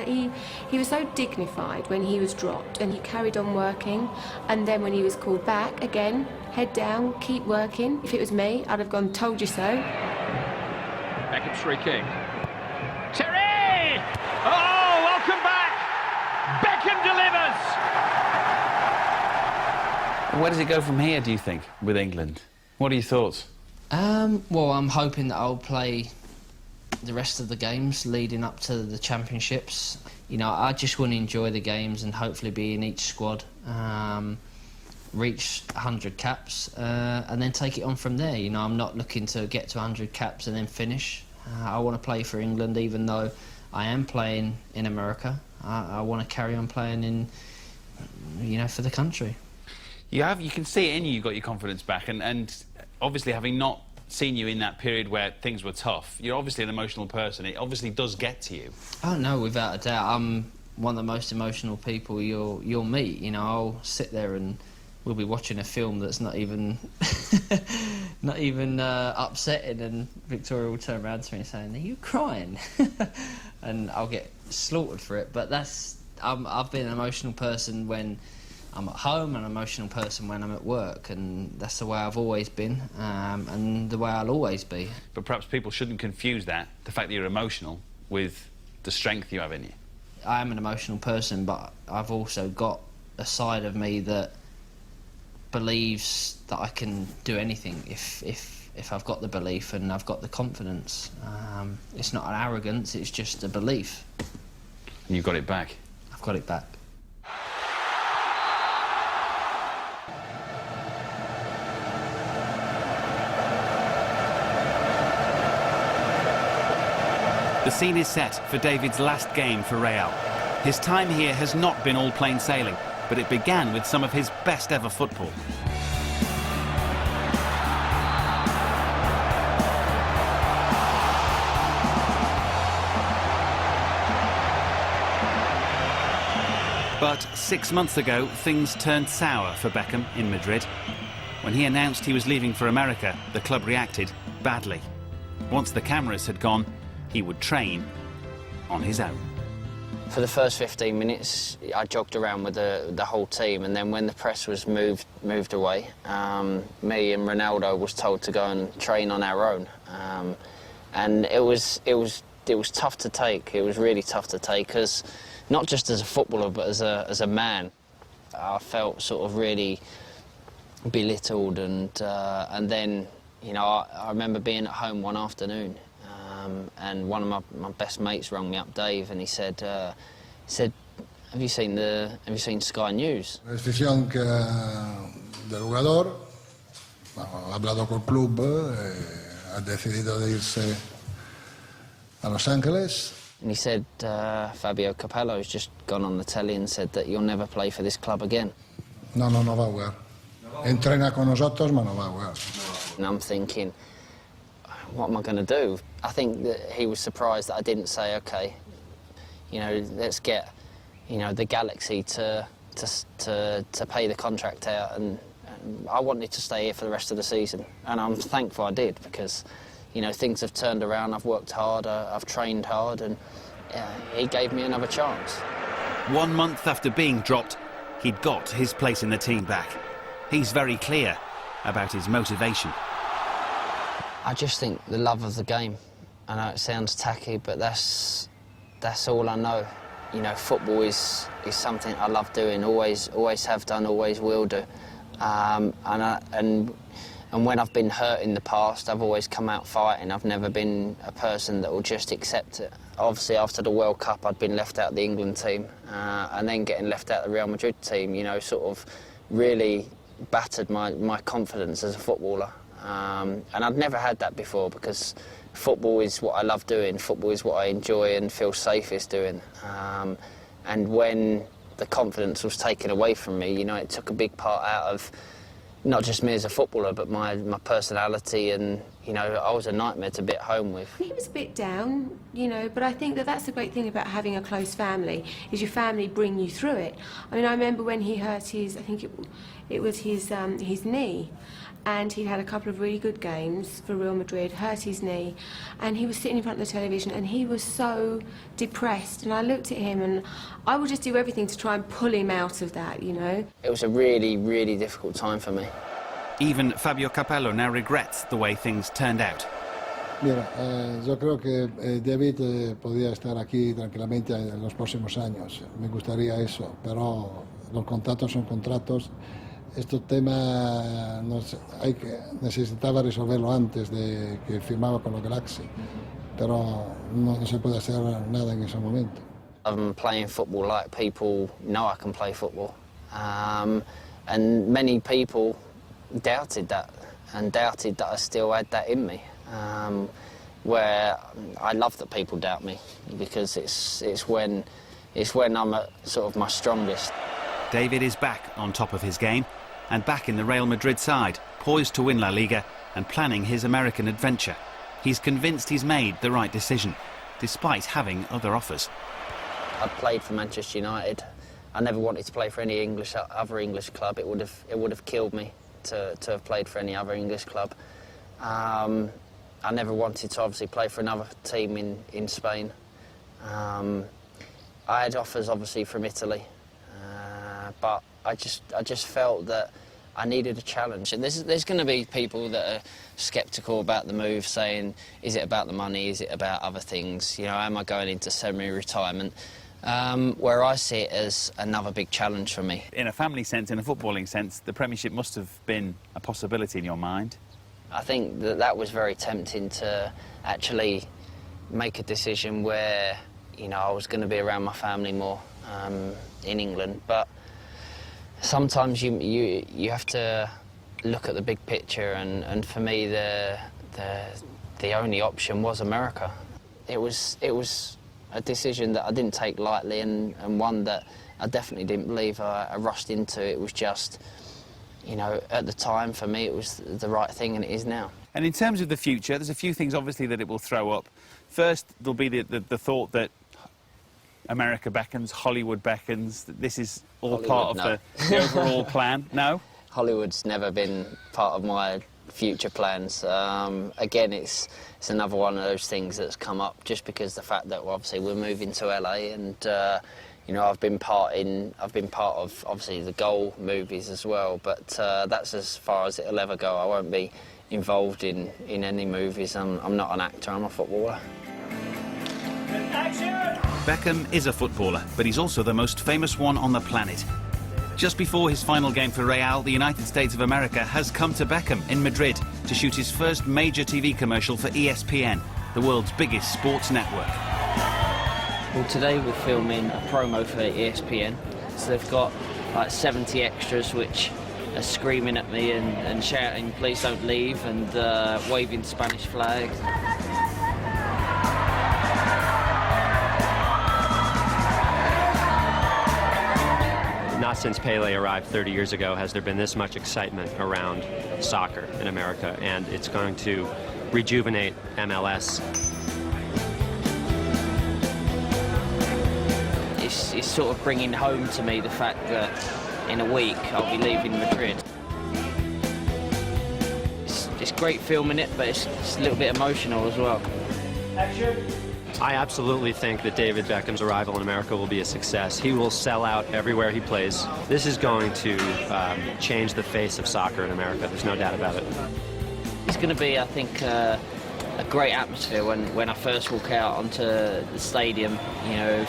he was so dignified when he was dropped, and he carried on working. And then when he was called back, again, head down, keep working. If it was me, I'd have gone, told you so. Beckham's free kick. Terry! Oh, welcome back! Beckham delivers! Where does it go from here, do you think, with England? What are your thoughts? Well, I'm hoping that I'll play the rest of the games leading up to the championships. You know, I just want to enjoy the games and hopefully be in each squad, reach 100 caps, and then take it on from there. You know, I'm not looking to get to 100 caps and then finish. I want to play for England, even though I am playing in America. I want to carry on playing in, you know, for the country. You can see it in you, you've got your confidence back, and obviously having not seen you in that period where things were tough, you're obviously an emotional person. It obviously does get to you. Oh no, without a doubt. I'm one of the most emotional people you'll meet. You know, I'll sit there and we'll be watching a film that's not even upsetting, and Victoria will turn around to me and say, "Are you crying?" And I'll get slaughtered for it. But I've been an emotional person when I'm at home, and an emotional person when I'm at work, and that's the way I've always been, and the way I'll always be. But perhaps people shouldn't confuse that, the fact that you're emotional, with the strength you have in you. I am an emotional person, but I've also got a side of me that believes that I can do anything if I've got the belief and I've got the confidence. It's not an arrogance, it's just a belief. And you've got it back? I've got it back. The scene is set for David's last game for Real. His time here has not been all plain sailing, but it began with some of his best ever football. But 6 months ago, things turned sour for Beckham in Madrid. When he announced he was leaving for America, the club reacted badly. Once the cameras had gone, he would train on his own. For the first 15 minutes, I jogged around with the whole team, and then when the press was moved away, me and Ronaldo was told to go and train on our own, and it was tough to take. It was really tough to take, because not just as a footballer, but as a man, I felt sort of really belittled, and then, you know, I remember being at home one afternoon. And one of my best mates rang me up, Dave, and he said, "Have you seen Sky News?" La decisión del jugador, ha hablado con el club, ha decidido de irse a Los Ángeles. And he said, Fabio Capello's just gone on the telly and said that you'll never play for this club again. No va a jugar. Entrena con nosotros, pero no va a jugar. And I'm thinking, what am I going to do? I think that he was surprised that I didn't say, OK, you know, let's get, you know, the Galaxy to pay the contract out, and I wanted to stay here for the rest of the season, and I'm thankful I did, because, you know, things have turned around. I've worked hard, I've trained hard, and he gave me another chance. 1 month after being dropped, he'd got his place in the team back. He's very clear about his motivation. I just think the love of the game. I know it sounds tacky, but that's all I know. You know, football is something I love doing, always have done, always will do. And when I've been hurt in the past, I've always come out fighting. I've never been a person that will just accept it. Obviously, after the World Cup, I'd been left out of the England team, and then getting left out of the Real Madrid team, you know, sort of really battered my confidence as a footballer. And I'd never had that before, because football is what I love doing, football is what I enjoy and feel safest doing. And when the confidence was taken away from me, you know, it took a big part out of not just me as a footballer, but my personality and, you know, I was a nightmare to be at home with. He was a bit down, you know, but I think that that's the great thing about having a close family, is your family bring you through it. I mean, I remember when he hurt his, I think it was his knee, and he'd had a couple of really good games for Real Madrid, hurt his knee, and he was sitting in front of the television and he was so depressed, and I looked at him and I would just do everything to try and pull him out of that, you know. It was a really, really difficult time for me. Even Fabio Capello now regrets the way things turned out. Mira, yo creo que David podría estar aquí tranquilamente en los próximos años. Me gustaría eso, pero los contratos son contratos. Este tema necesitaba resolverlo antes de que firmaba con los Galaxy, pero no se puede hacer nada en ese momento. I'm playing football like people know I can play football, and many people doubted that, and doubted that I still had that in me. Where I love that people doubt me, because it's when I'm at sort of my strongest. David is back on top of his game and back in the Real Madrid side, poised to win La Liga and planning his American adventure. He's convinced he's made the right decision, despite having other offers. I played for Manchester United. I never wanted to play for any other English club. It would have killed me to have played for any other English club. I never wanted to obviously play for another team in Spain. I had offers obviously from Italy, but I just felt that I needed a challenge. And there's going to be people that are sceptical about the move, saying, is it about the money, is it about other things? You know, am I going into semi-retirement? Where I see it as another big challenge for me. In a family sense, in a footballing sense, the Premiership must have been a possibility in your mind. I think that was very tempting to actually make a decision where, you know, I was going to be around my family more in England. But sometimes you have to look at the big picture, and for me the only option was America. It was a decision that I didn't take lightly, and one that I definitely didn't believe I rushed into. It was just, you know, at the time for me it was the right thing, and it is now. And in terms of the future, there's a few things obviously that it will throw up. First, there'll be the thought that America beckons, Hollywood beckons, that this is all part of the overall plan. No? Hollywood's never been part of my future plans. Again, it's another one of those things that's come up just because the fact that obviously we're moving to LA, and you know, I've been part of obviously the Goal movies as well, but that's as far as it'll ever go. I won't be involved in any movies. I'm not an actor, I'm a footballer. Beckham is a footballer, but he's also the most famous one on the planet. Just before his final game for Real, the United States of America has come to Beckham in Madrid to shoot his first major TV commercial for ESPN, the world's biggest sports network. Well, today we're filming a promo for ESPN. So they've got like 70 extras which are screaming at me and shouting, please don't leave, and waving Spanish flags. Not since Pele arrived 30 years ago has there been this much excitement around soccer in America, and it's going to rejuvenate MLS. It's sort of bringing home to me the fact that in a week I'll be leaving Madrid. It's great filming it, but it's a little bit emotional as well. I absolutely think that David Beckham's arrival in America will be a success. He will sell out everywhere he plays. This is going to change the face of soccer in America. There's no doubt about it. It's going to be, I think, a great atmosphere when I first walk out onto the stadium. You know,